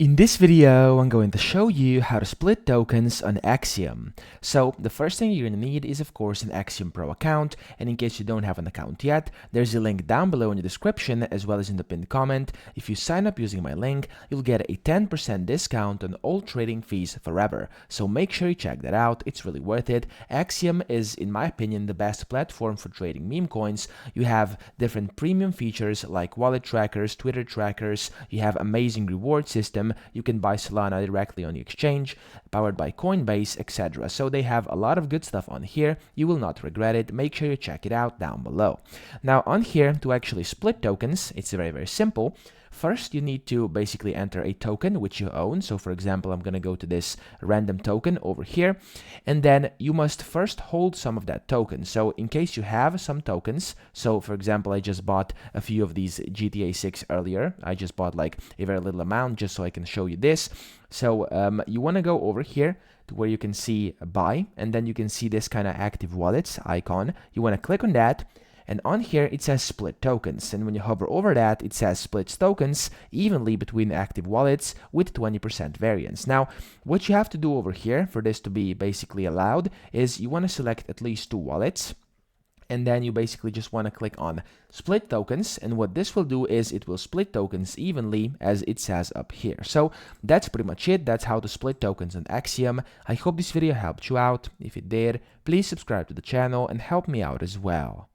In this video, I'm going to show you how to split tokens on Axiom. So the first thing you're going to need is of course an Axiom Pro account, and in case you don't have an account yet, there's a link down below in the description as well as in the pinned comment. If you sign up using my link, you'll get a 10% discount on all trading fees forever. So make sure you check that out, it's really worth it. Axiom is, in my opinion, the best platform for trading meme coins. You have different premium features like wallet trackers, Twitter trackers, you have amazing reward system. You can buy Solana directly on the exchange, powered by Coinbase, etc. So they have a lot of good stuff on here. You will not regret it. Make sure you check it out down below. Now on here, to actually split tokens, it's very simple. First, you need to basically enter a token which you own. So for example, I'm going to go to this random token over here, and then you must first hold some of that token. So in case you have some tokens, so for example, I just bought a few of these GTA 6 earlier. I just bought like a very little amount just so I can show you this. So you want to go over here to where you can see buy, and then you can see this kind of active wallets icon. You want to click on that. And on here, it says split tokens. And when you hover over that, it says splits tokens evenly between active wallets with 20% variance. Now, what you have to do over here for this to be basically allowed is you want to select at least 2 wallets. And then you basically just want to click on split tokens. And what this will do is it will split tokens evenly as it says up here. So that's pretty much it. That's how to split tokens on Axiom. I hope this video helped you out. If it did, please subscribe to the channel and help me out as well.